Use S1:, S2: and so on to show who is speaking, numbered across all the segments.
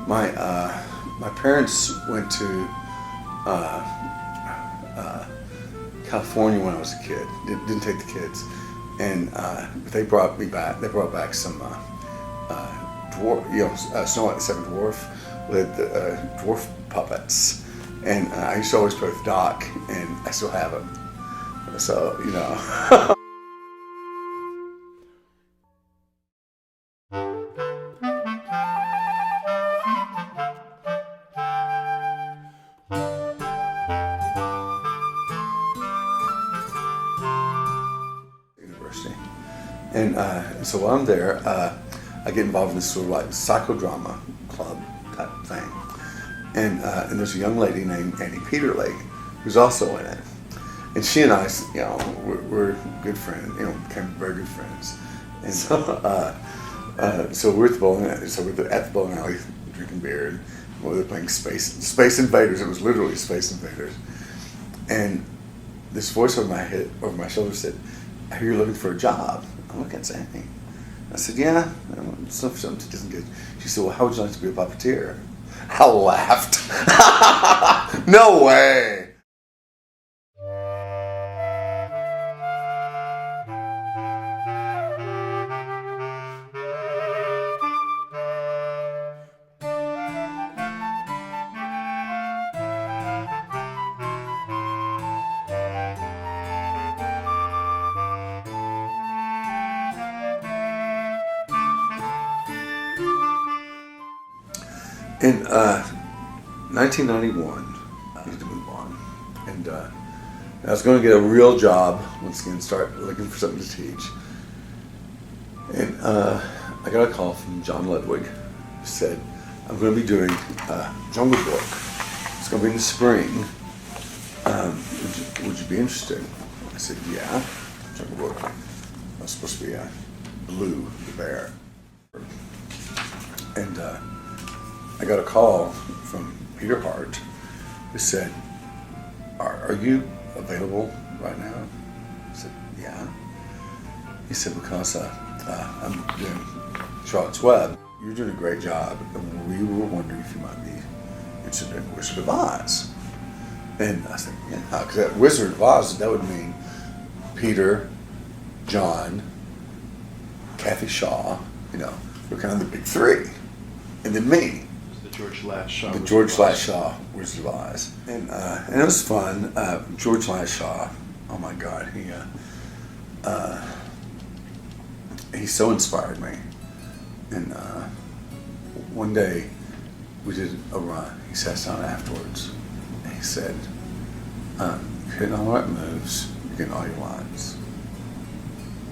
S1: My parents went to California when I was a kid. Didn't take the kids, and they brought me back. They brought back some dwarf, Snow White and the Seven Dwarf with dwarf puppets, and I used to always play with Doc, and I still have them. So University. And so while I'm there, I get involved in this sort of like psychodrama club type thing. And there's a young lady named Annie Peterlake who's also in it. And she and I, we're good friends, became very good friends. And so we're at the bowling alley, at the bowling alley drinking beer, and we were playing Space Invaders. It was literally Space Invaders. And this voice over my shoulder said, "I hear you're looking for a job." I'm looking at Annie. I said, "Yeah, something isn't good." She said, "Well, how would you like to be a puppeteer?" I laughed. No way. In 1991, I needed to move on, and I was going to get a real job once again, start looking for something to teach. And I got a call from John Ludwig, who said, "I'm going to be doing Jungle Book. It's going to be in the spring. Would you be interested?" I said, "Yeah." Jungle Book. I was supposed to be Blue the bear, and I got a call from Peter Hart, who said, Are you available right now?" I said, "Yeah." He said, "Because I'm doing Charlotte's Web. You're doing a great job, and we were wondering if you might be interested in Wizard of Oz." And I was thinking, yeah, because that Wizard of Oz, that would mean Peter, John, Kathy Shaw, we're kind of the big three, and then me.
S2: George Lash-Shaw.
S1: The George Lash-Shaw Wizard of Oz, and it was fun. George Lash-Shaw, oh my God, he so inspired me. And one day we did a run. He sat down afterwards, and he said, "You're hitting all the right moves. You're getting all your lines.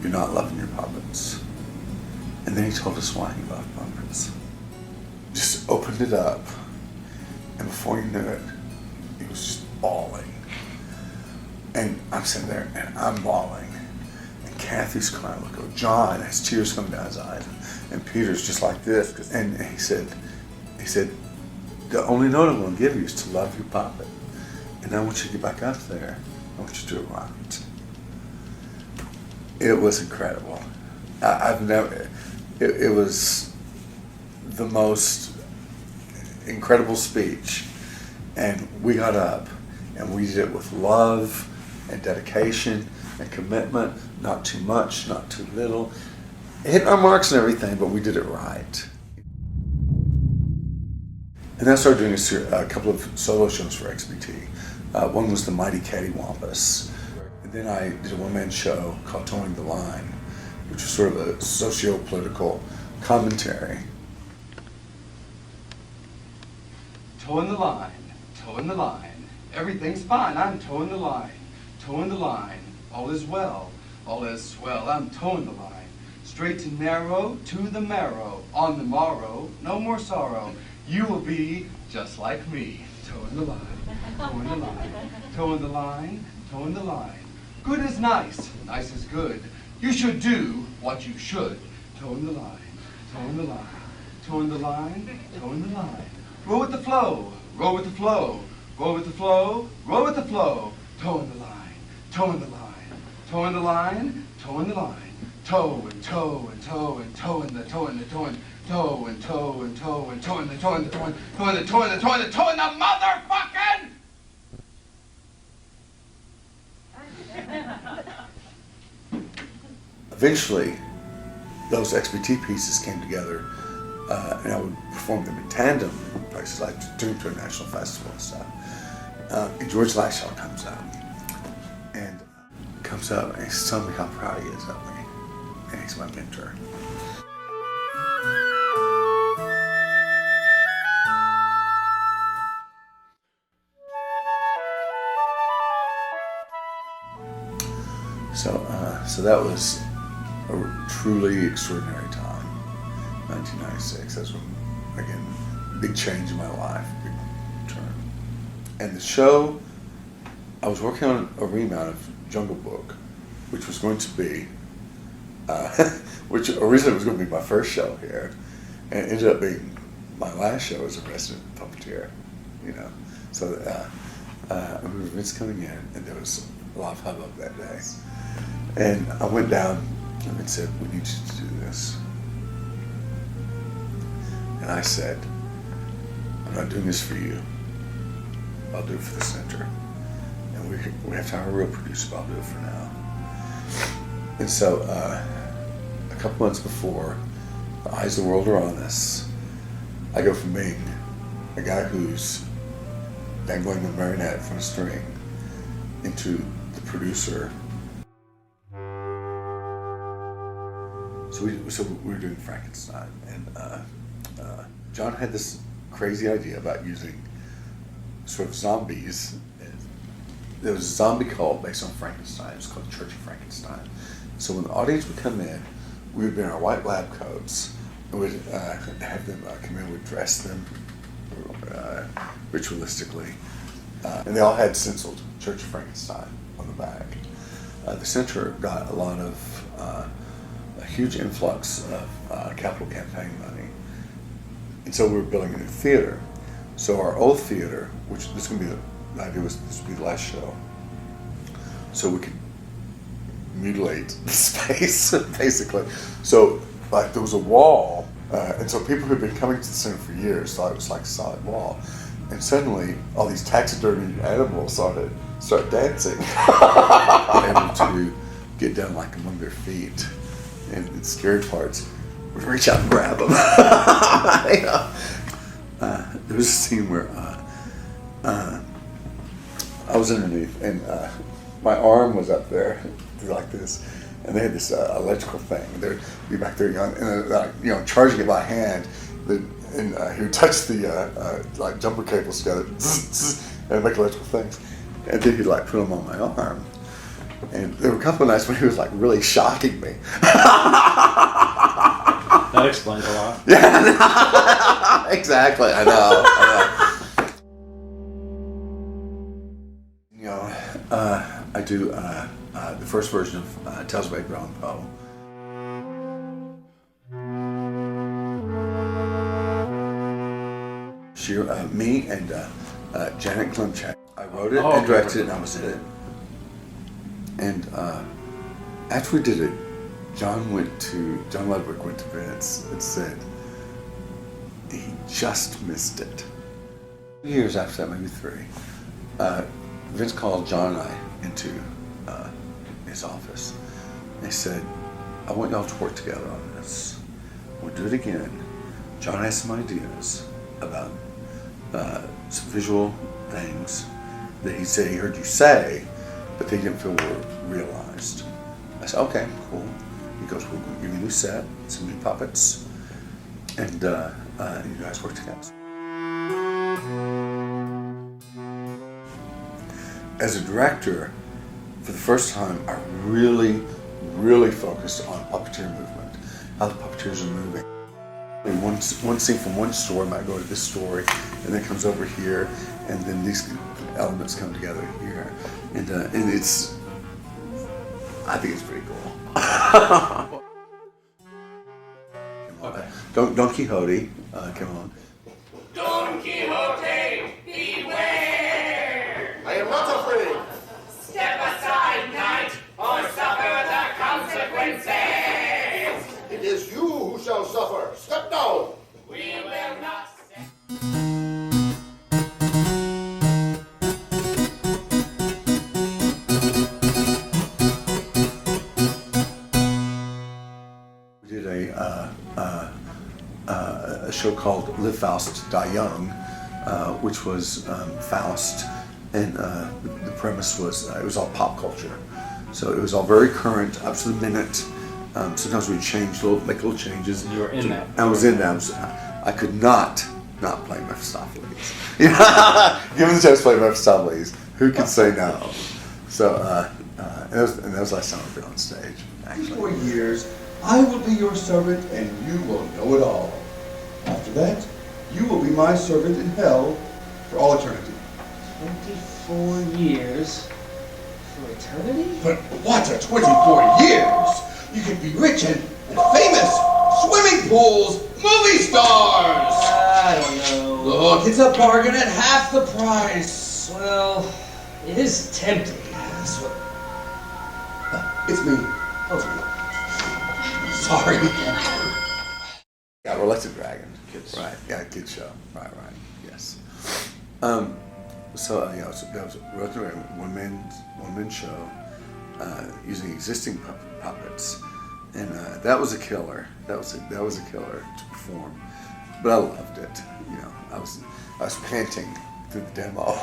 S1: You're not loving your puppets." And then he told us why he loved puppets. Just opened it up, and before you knew it, he was just bawling. And I'm sitting there, and I'm bawling. And Kathy's crying, John has tears coming down his eyes, and Peter's just like this. And he said, "The only note I'm going to give you is to love your puppet. And I want you to get back up there. I want you to do it right." It was incredible. It was the most incredible speech, and we got up and we did it with love and dedication and commitment, not too much, not too little, hitting our marks and everything, but we did it right. And then I started doing a couple of solo shows for XBT. One was The Mighty Cattywampus, and then I did a one-man show called Towing the Line, which was sort of a socio-political commentary.
S3: Towing the line, towing the line. Everything's fine, I'm towing the line. Towing the line, all is well, all is swell. I'm towing the line. Straight and narrow, to the marrow. On the morrow, no more sorrow. You will be just like me. Towing the line, towing the line. Towing the line, towing the line. Good is nice, nice is good. You should do what you should. Towing the line, towing the line. Towing the line, towing the line. Row with the flow, row with the flow, row with the flow, row with the flow. Towing the line, towing the line, towing the line, towing the line, toe and toe and toe and toe and the toe and the toe and toe and toe and toe and toe and the toe and the toe and toe and the toe and the toe and the toe and the motherfucking.
S1: Eventually, those XBT pieces came together, and I would perform them in tandem in places like Doom International Festival and stuff. And George Laxhaw comes up and he's telling me how proud he is of me, and he's my mentor. So that was a truly extraordinary time, 1996. That's when, again, big change in my life, big turn. And the show, I was working on a remount of Jungle Book, which was going to be, which originally was going to be my first show here, and it ended up being my last show as a resident puppeteer, you know. So I remember Vince coming in, and there was a lot of hubbub that day. And I went down and said, "We need you to do this." And I said, "I'm not doing this for you. I'll do it for the center. And we have to have a real producer, but I'll do it for now." And so a couple months before the eyes of the world are on us, I go from being a guy who's dangling a marionette from a string into the producer. So we were doing Frankenstein, and John had this crazy idea about using sort of zombies. There was a zombie cult based on Frankenstein. It was called Church of Frankenstein. So when the audience would come in, we would be in our white lab coats, and we'd have them come in, we'd dress them ritualistically, and they all had stenciled Church of Frankenstein on the back. The center got a lot of a huge influx of capital campaign money, and so we were building a new theater. So our old theater, which this is going to be the idea was this would be the last show, so we could mutilate the space basically. So like there was a wall, and so people who'd been coming to the center for years thought it was like a solid wall, and suddenly all these taxidermy animals start dancing, able to get down like among their feet, and the scary parts would reach out and grab them. There was a scene where I was underneath, and my arm was up there like this, and they had this electrical thing. They'd be back there, and charging it by hand. And he would touch the like jumper cables together, and make electrical things. And then he'd like put them on my arm. And there were a couple of nights when he was like really shocking me.
S2: That explains a lot.
S1: Yeah, exactly. I know. I do the first version of Tales of Edgar Allan Poe. Me and Janet Klimchak. I wrote it and directed it, and I was in it. And after we did it, John Ludwig went to Vince and said he just missed it. 2 years after that, maybe 3, Vince called John and I into his office. And he said, "I want y'all to work together on this. We'll do it again. John has some ideas about some visual things that he said he heard you say, but they didn't feel were realized." I said, "Okay, cool." He goes, "We'll give you a new set, some new puppets, and you guys work together." As a director, for the first time, I really, really focused on puppeteer movement, how the puppeteers are moving. One scene from one story might go to this story, and then comes over here, and then these elements come together here, and it's, I think it's pretty cool. Don Quixote, come on.
S4: Don Quixote, beware! I am not afraid. Step aside, knight, or suffer the consequences.
S1: a show called Live Faust, Die Young, which was Faust, and the premise was it was all pop culture. So it was all very current, up to the minute. Sometimes we'd make little changes.
S2: You were in that.
S1: I was in that. I could not play Mephistopheles. Given the chance to play Mephistopheles, who could say no? So, and that was the last time I've been on stage, actually.
S5: 24 years, I will be your servant, and you will know it all. After that, you will be my servant in hell for all eternity.
S6: 24 years for eternity?
S5: But what are 24 years? You can be rich and famous. Swimming pools, movie stars.
S6: I don't know.
S5: Look, it's a bargain at half the price.
S6: Well, it is tempting.
S5: It's me. Oh, sorry.
S1: Yeah, Reluctant Dragon.
S2: Kids.
S1: Right. Yeah, kids show. Right. Yes. So yeah, that was a Reluctant Dragon, one man show using existing puppets, and that was a killer. That was a killer to perform, but I loved it. You know, I was panting through the demo,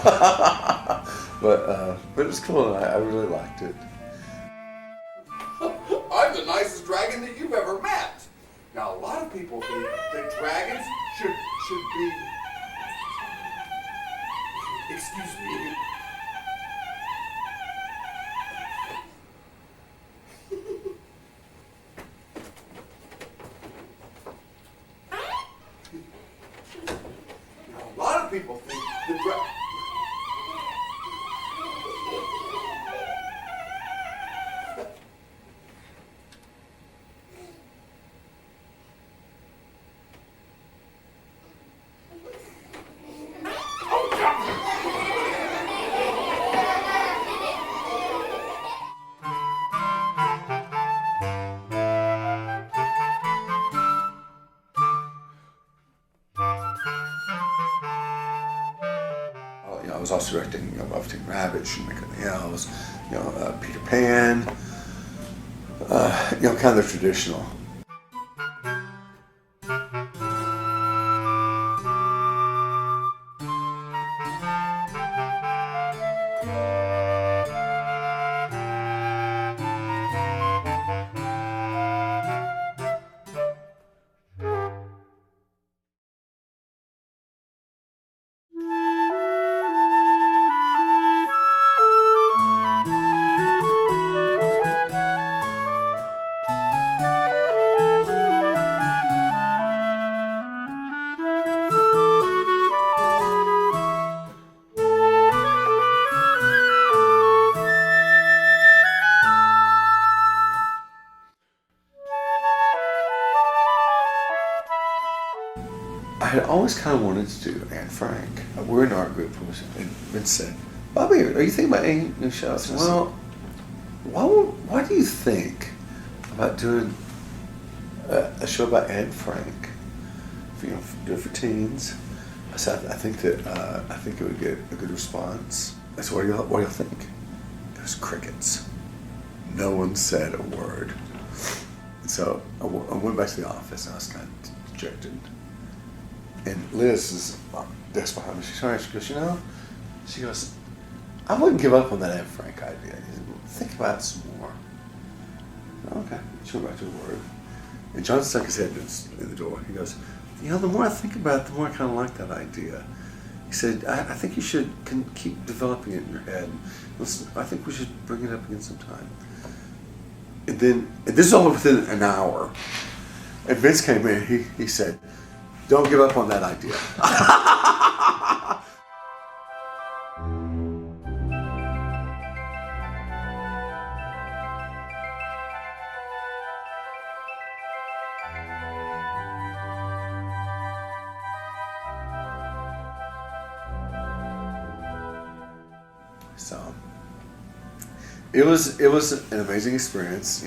S1: but it was cool, and I really liked it.
S7: I'm the nicest dragon that you've ever met. Now, a lot of people think that dragons should be... Excuse me. Now, a lot of people think that
S1: I was also directing, Buffy and Rabbit, Shoemaker and the Elves, Peter Pan, kind of the traditional. I had always kind of wanted to do Anne Frank. We're in an art group, and Vince said, "Bobby, are you thinking about any new shows?" I said, "Well, why do you think about doing a show about Anne Frank? Do it for teens." I said, "I think it would get a good response." I said, "What do y'all think?" There's crickets. No one said a word. And so I went back to the office, and I was kind of dejected. And Liz is desk behind me. She goes, she goes, "I wouldn't give up on that Anne Frank idea. Think about it some more." Okay. She went back to her word. And John stuck his head in the door. He goes, "The more I think about it, the more I kind of like that idea." He said, I think you should keep developing it in your head. I think we should bring it up again sometime." And this is all within an hour. And Vince came in, he said, "Don't give up on that idea." So it was an amazing experience,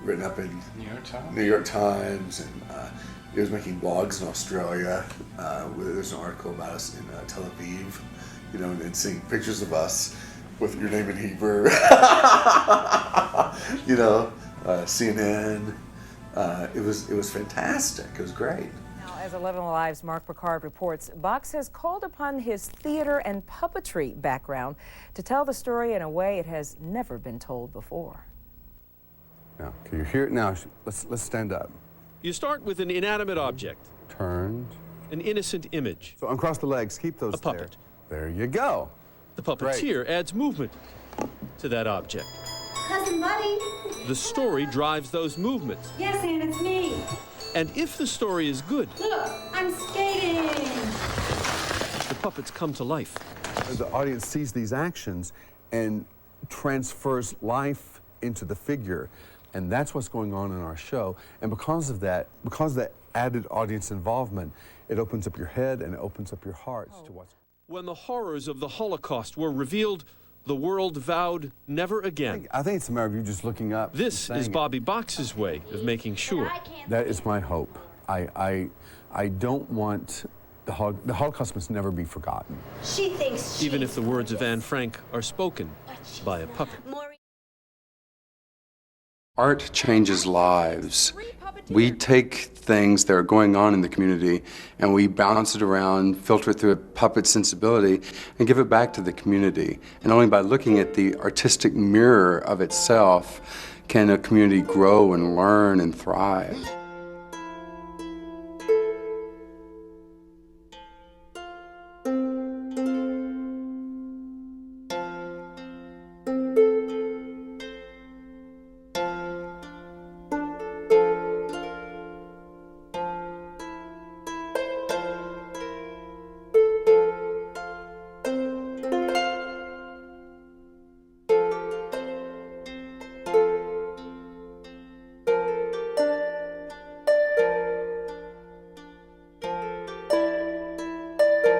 S1: written up in New York Times, and it was making blogs in Australia. There's an article about us in Tel Aviv, and seeing pictures of us with your name in Hebrew, CNN. it was fantastic. It was great.
S2: Now, as 11 Alive's Mark Picard reports, Box has called upon his theater and puppetry background to tell the story in a way it has never been told before.
S8: Now, can you hear it now? Let's stand up.
S9: You start with an inanimate object,
S8: Turned.
S9: an innocent image,
S8: So uncross the legs, keep those
S9: a puppet.
S8: There you go.
S9: The puppeteer adds movement to that object.
S10: Cousin Buddy.
S9: The story drives those movements.
S10: Yes, Aunt, it's me.
S9: And if the story is good,
S10: Look, I'm skating.
S9: the puppets come to life.
S8: The audience sees these actions and transfers life into the figure. And that's what's going on in our show. And because of that added audience involvement, it opens up your head and it opens up your hearts to what's.
S9: When the horrors of the Holocaust were revealed, the world vowed never again.
S8: I think it's a matter of you just looking up.
S9: This is Bobby Box's way of making sure.
S8: That is my hope. I don't want the Holocaust must never be forgotten.
S10: She thinks
S9: Even if the words of Anne Frank are spoken by a puppet.
S3: Art changes lives. We take things that are going on in the community and we bounce it around, filter it through a puppet sensibility, and give it back to the community. And only by looking at the artistic mirror of itself can a community grow and learn and thrive.